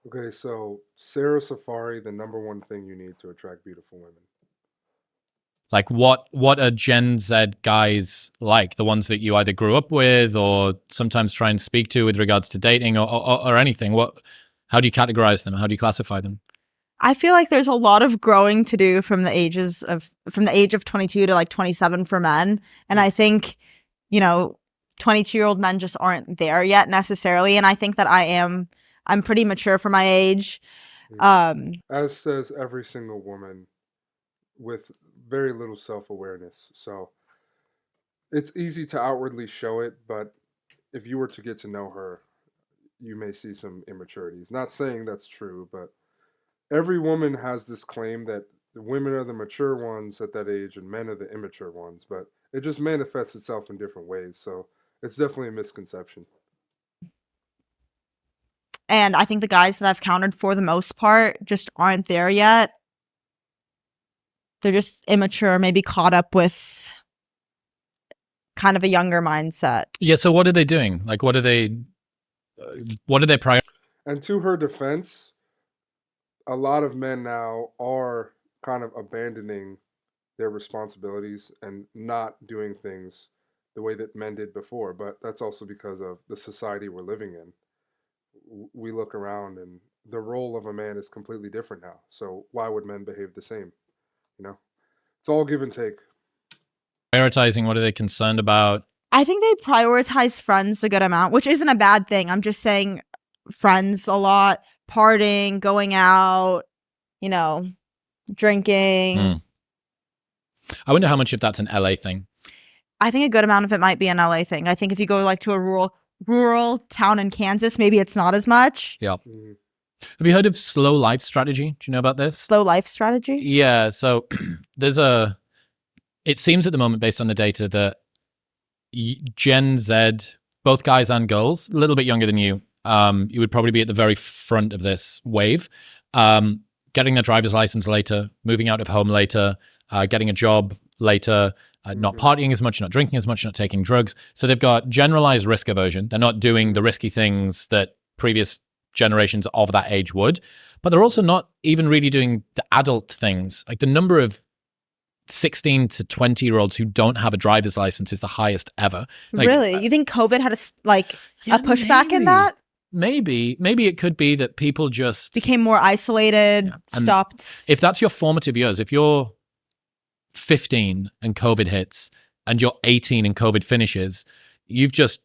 Okay, so Sara Saffari, the number one thing you need to attract beautiful women. Like what are Gen Z guys like? The ones that you either grew up with or sometimes try and speak to with regards to dating or anything. What how do you categorize them? How do you classify them? I feel like there's a lot of growing to do from the age of 22 to like 27 for men. And I think, you know, 22-year-old men just aren't there yet necessarily. And I think that I'm pretty mature for my age. Um, As says every single woman with very little self awareness. So it's easy to outwardly show it, but if you were to get to know her, you may see some immaturities. Not saying that's true, but every woman has this claim that the women are the mature ones at that age and men are the immature ones, but it just manifests itself in different ways. So it's definitely a misconception. and I think the guys that I've countered for the most part just aren't there yet. They're just immature, maybe caught up with kind of a younger mindset. Yeah, so what are they doing? Like what are they prior And to her defense, a lot of men now are kind of abandoning their responsibilities and not doing things the way that men did before. But that's also because of the society we're living in. We look around and the role of a man is completely different now. So why would men behave the same? You know, it's all give and take. prioritizing? What are they concerned about? I think they prioritize friends a good amount, which isn't a bad thing. I'm just saying friends a lot, partying, going out, you know, drinking. Hmm. I wonder how much of that's an LA thing. I think a good amount of it might be an LA thing. I think if you go like to a rural town in Kansas, maybe it's not as much. Yeah. Mhm. Have you heard of slow life strategy? Do you know about this? Slow life strategy. Yeah, so there's a it seems at the moment based on the data that Gen Z, both guys and girls, a little bit younger than you would probably be at the very front of this wave. Getting their driver's license later, moving out of home later, getting a job later, not partying as much, not drinking as much, not taking drugs. So they've got generalized risk aversion. They're not doing the risky things that previous generations of that age would, but they're also not even really doing the adult things. Like the number of 16 to 20-year-olds who don't have a driver's license is the highest ever. Like, Really? You think COVID had yeah, a pushback in that? Maybe it could be that people just Became more isolated, and stopped. if that's your formative years, if you're 15 and COVID hits and you're 18 and COVID finishes, you've just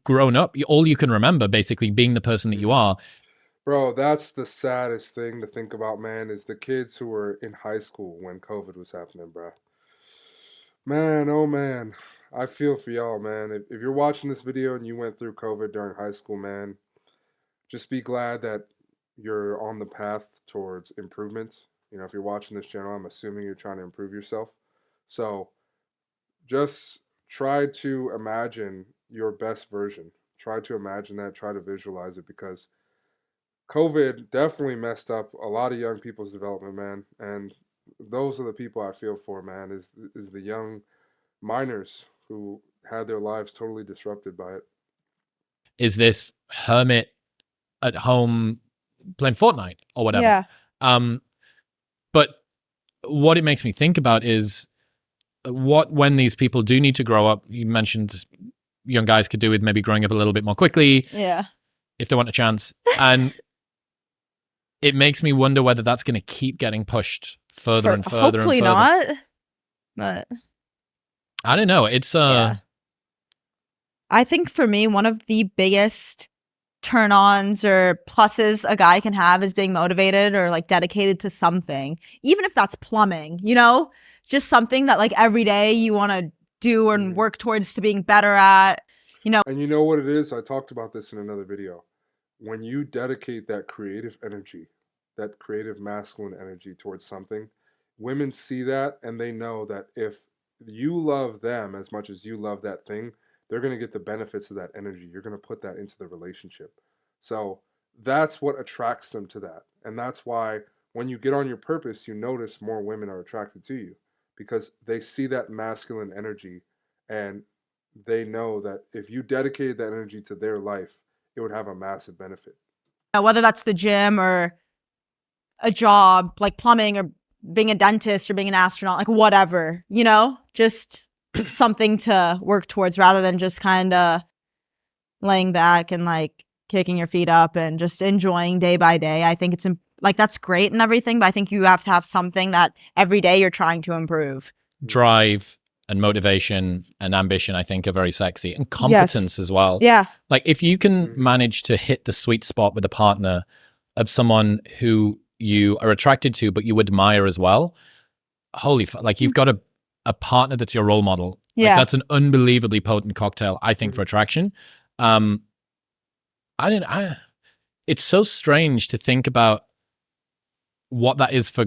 grown up. All you can remember basically being the person that you are. Bro, that's the saddest thing to think about, man, is the kids who were in high school when COVID was happening, bro. Man, oh man. I feel for y'all, man. If you're watching this video and you went through COVID during high school, man, just be glad that you're on the path towards improvement. You know, if you're watching this channel, I'm assuming you're trying to improve yourself. So just try to imagine your best version. Try to imagine that, try to visualize it because COVID definitely messed up a lot of young people's development, man. And those are the people I feel for, man, is the young minors who had their lives totally disrupted by it. Is this hermit at home playing Fortnite or whatever? Yeah. But what it makes me think about is what when these people do need to grow up. You mentioned young guys could do with maybe growing up a little bit more quickly Yeah. if they want a chance. And it makes me wonder whether that's going to keep getting pushed further and further Hopefully and further. not. But I don't know. It's yeah. I think for me, one of the biggest turn ons or pluses a guy can have is being motivated or like dedicated to something, even if that's plumbing, just something that like every day you want to do and work towards to being better at, And you know what it is? I talked about this in another video. When you dedicate that creative energy, that creative masculine energy towards something, women see that and they know that if you love them as much as you love that thing, they're going to get the benefits of that energy. You're going to put that into the relationship. So that's what attracts them to that. And that's why when you get on your purpose, you notice more women are attracted to you because they see that masculine energy and they know that if you dedicated that energy to their life, it would have a massive benefit. whether that's the gym or a job like plumbing or being a dentist or being an astronaut, like whatever, just something to work towards rather than just kind of laying back and like kicking your feet up and just enjoying day by day. I think it's like that's great and everything, but I think you have to have something that every day you're trying to improve. Drive and motivation and ambition, I think, are very sexy, and competence as well. Yeah. Like if you can manage to hit the sweet spot with a partner of someone who you are attracted to, but you admire as well, like you've got a partner that's your role model. Yeah. Like that's an unbelievably potent cocktail, I think, for attraction. It's so strange to think about what that is for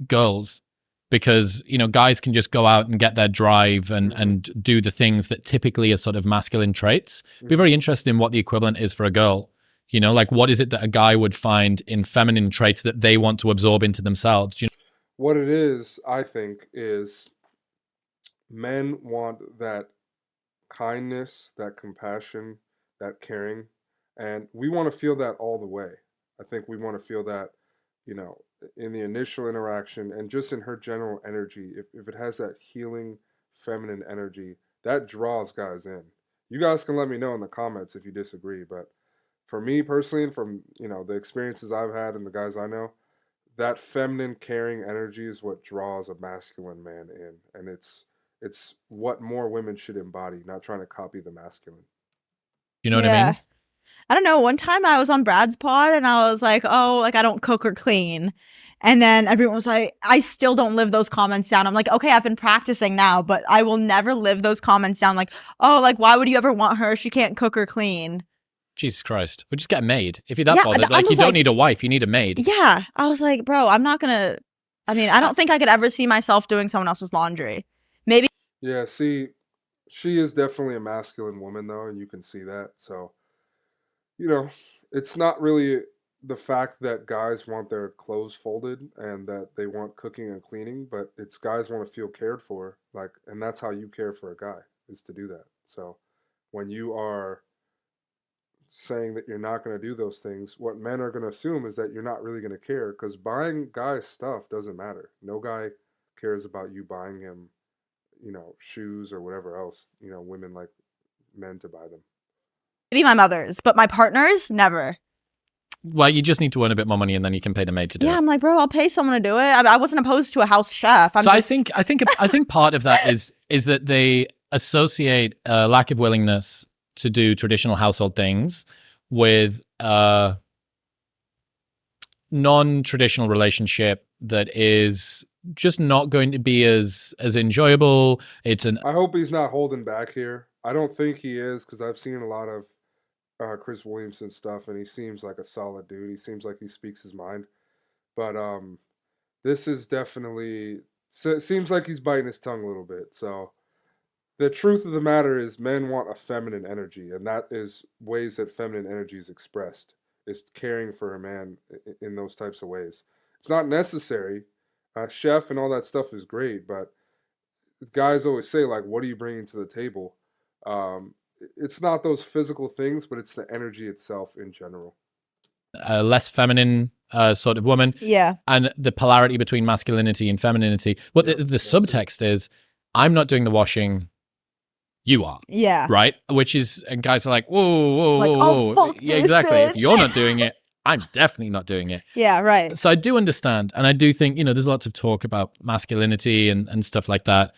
girls, because guys can just go out and get their drive and do the things that typically are sort of masculine traits. Be very interested in what the equivalent is for a girl. Like what is it that a guy would find in feminine traits that they want to absorb into themselves? What it is, I think, is men want that kindness, that compassion, that caring, and we want to feel that all the way. I think we want to feel that, in the initial interaction and just in her general energy. If it has that healing, feminine energy, that draws guys in. You guys can let me know in the comments if you disagree, but for me personally, and from the experiences I've had and the guys I know, that feminine, caring energy is what draws a masculine man in, and it's what more women should embody, not trying to copy the masculine. You know what I mean? I don't know. One time I was on Brad's pod and I was like, oh, like I don't cook or clean. And then everyone was like, I still don't live those comments down. I'm like, okay, I've been practicing now, but I will never live those comments down. Like, oh, like, why would you ever want her? She can't cook or clean. Jesus Christ. Well, just get a maid. If you're that bothered, like you don't need a wife, you need a maid. Yeah. I was like, bro, I'm not going to, I don't think I could ever see myself doing someone else's laundry. Maybe. Yeah, see, she is definitely a masculine woman though, and you can see that. So, it's not really the fact that guys want their clothes folded and that they want cooking and cleaning, but it's guys want to feel cared for, like, and that's how you care for a guy, is to do that. So, when you are saying that you're not going to do those things, what men are going to assume is that you're not really going to care, because buying guys stuff doesn't matter. No guy cares about you buying him, shoes or whatever else. Women like men to buy them. Maybe my mother's, but my partner's never. Well, you just need to earn a bit more money and then you can pay the maid to do it. Yeah, I'm like, bro, I'll pay someone to do it. I wasn't opposed to a house chef. I think part of that is that they associate a lack of willingness to do traditional household things with a non-traditional relationship that is just not going to be as enjoyable. I hope he's not holding back here. I don't think he is, because I've seen a lot of Chris Williamson stuff, and he seems like a solid dude. He seems like he speaks his mind. But this is definitely seems like he's biting his tongue a little bit. So the truth of the matter is, men want a feminine energy, and that is ways that feminine energy is expressed, is caring for a man in those types of ways. It's not necessary. Chef and all that stuff is great, but guys always say, like, what are you bringing to the table? It's not those physical things, but it's the energy itself in general. Less feminine sort of woman. Yeah. And the polarity between masculinity and femininity. Well, the subtext is, I'm not doing the washing, you are. Yeah. Right? Which is, and guys are like, whoa, like, whoa. Oh, fuck yeah, this exactly. bitch. If you're not doing it, I'm definitely not doing it. Yeah, right. So I do understand. And I do think, there's lots of talk about masculinity and stuff like that.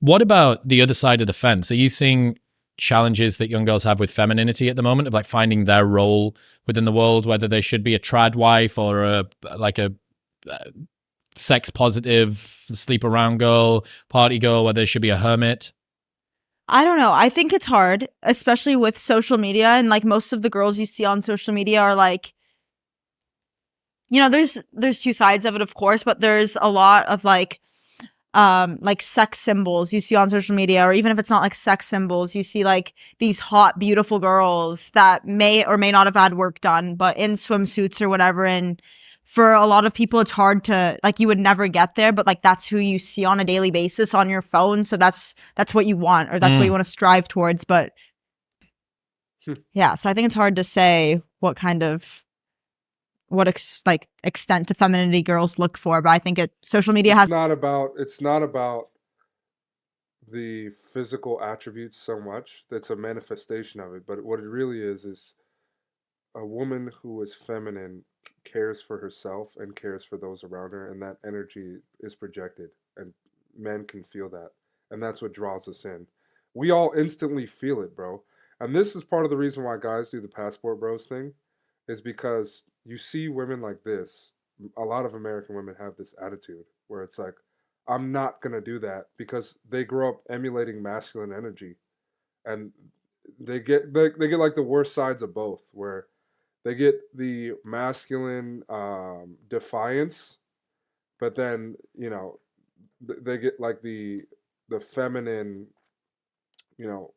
What about the other side of the fence? Are you seeing challenges that young girls have with femininity at the moment, of like finding their role within the world, whether they should be a trad wife or a sex positive, sleep around girl, party girl, whether they should be a hermit? I don't know. I think it's hard, especially with social media, and like most of the girls you see on social media are like, there's two sides of it, of course, but there's a lot of like sex symbols you see on social media, or even if it's not like sex symbols, you see like these hot, beautiful girls that may or may not have had work done, but in swimsuits or whatever. And for a lot of people, it's hard to, like, you would never get there, but like that's who you see on a daily basis on your phone. So that's what you want, or that's what you want to strive towards. But yeah, so I think it's hard to say what kind of what extent to femininity girls look for, but I think social media has It's not about the physical attributes so much. That's a manifestation of it. But what it really is a woman who is feminine cares for herself and cares for those around her, and that energy is projected, and men can feel that, and that's what draws us in. We all instantly feel it, bro. And this is part of the reason why guys do the passport bros thing, is because you see women like this. A lot of American women have this attitude where it's like, I'm not gonna do that, because they grow up emulating masculine energy, and they get like the worst sides of both, where they get the masculine defiance, but then they get like the feminine, you know,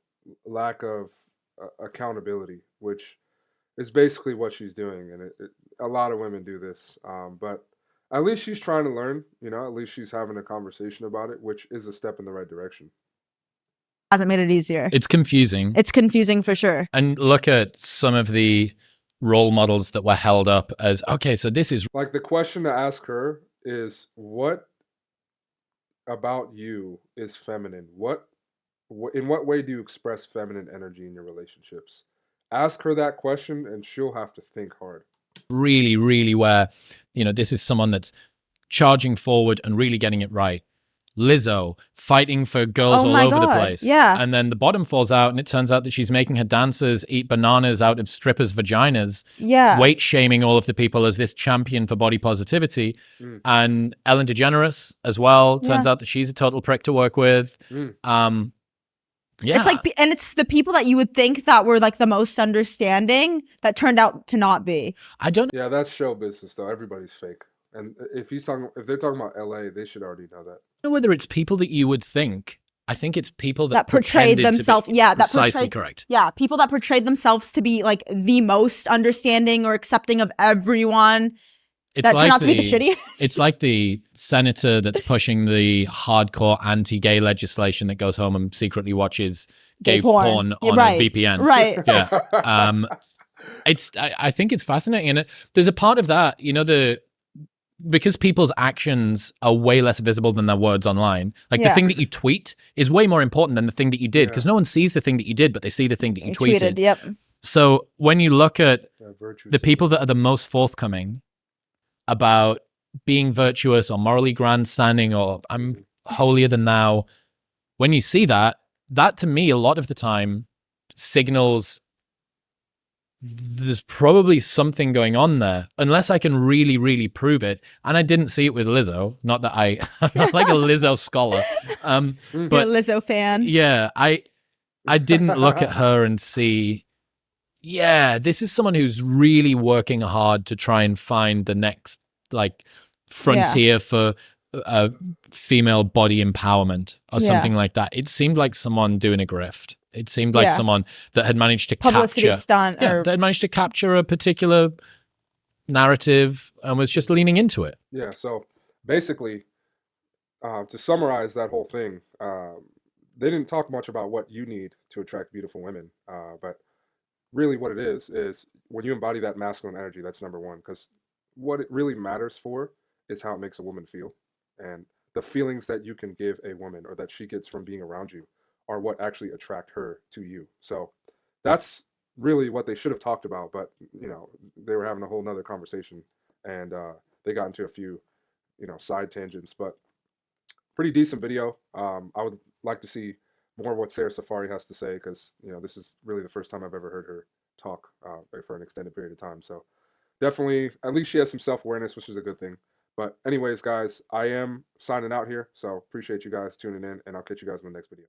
lack of accountability, which is basically what she's doing. And a lot of women do this, but at least she's trying to learn. At least she's having a conversation about it, which is a step in the right direction. hasn't made it easier. It's confusing. It's confusing for sure. And look at some of the role models that were held up as, okay, so this is like, the question to ask her is, what about you is feminine? In what way do you express feminine energy in your relationships? Ask her that question, and she'll have to think hard. really, really where, this is someone that's charging forward and really getting it right. Lizzo fighting for girls all over the place. Yeah. And then the bottom falls out, and it turns out that she's making her dancers eat bananas out of strippers' vaginas. Yeah. Weight shaming all of the people as this champion for body positivity. And Ellen DeGeneres as well. Turns out that she's a total prick to work with. Yeah. It's like, and it's the people that you would think that were like the most understanding that turned out to not be. Yeah, that's show business though. Everybody's fake. And if they're talking about LA, they should already know that. I don't know whether it's people that you would think. I think it's people that portrayed themselves. Yeah, that precisely correct. Yeah, people that portrayed themselves to be like the most understanding or accepting of everyone. That turned out to be the shittiest. It's like the senator that's pushing the hardcore anti-gay legislation that goes home and secretly watches gay porn on a VPN. Right. Yeah. I think it's fascinating, and there's a part of that, because people's actions are way less visible than their words online. Like the thing that you tweet is way more important than the thing that you did, because no one sees the thing that you did, but they see the thing that you tweeted. Yep. So when you look at the people that are the most forthcoming about being virtuous or morally grandstanding or I'm holier than thou, when you see that to me a lot of the time signals there's probably something going on there, unless I can really, really prove it. And I didn't see it with Lizzo. Not that I'm not like a Lizzo scholar. But you're a Lizzo fan. Yeah, I didn't look at her and see, this is someone who's really working hard to try and find the next frontier for female body empowerment or something like that. It seemed like someone doing a grift. It seemed like someone that had managed to that had managed to capture a particular narrative and was just leaning into it. Yeah. So basically, to summarize that whole thing, they didn't talk much about what you need to attract beautiful women, but really what it is when you embody that masculine energy, that's number one, because what it really matters for is how it makes a woman feel, and the feelings that you can give a woman or that she gets from being around you are what actually attract her to you. So that's really what they should have talked about, but they were having a whole nother conversation, and they got into a few side tangents, but pretty decent video. I would like to see more of what Sara Saffari has to say, because this is really the first time I've ever heard her talk for an extended period of time. So definitely, at least she has some self-awareness, which is a good thing. But anyways, guys, I am signing out here, so appreciate you guys tuning in, and I'll catch you guys in the next video.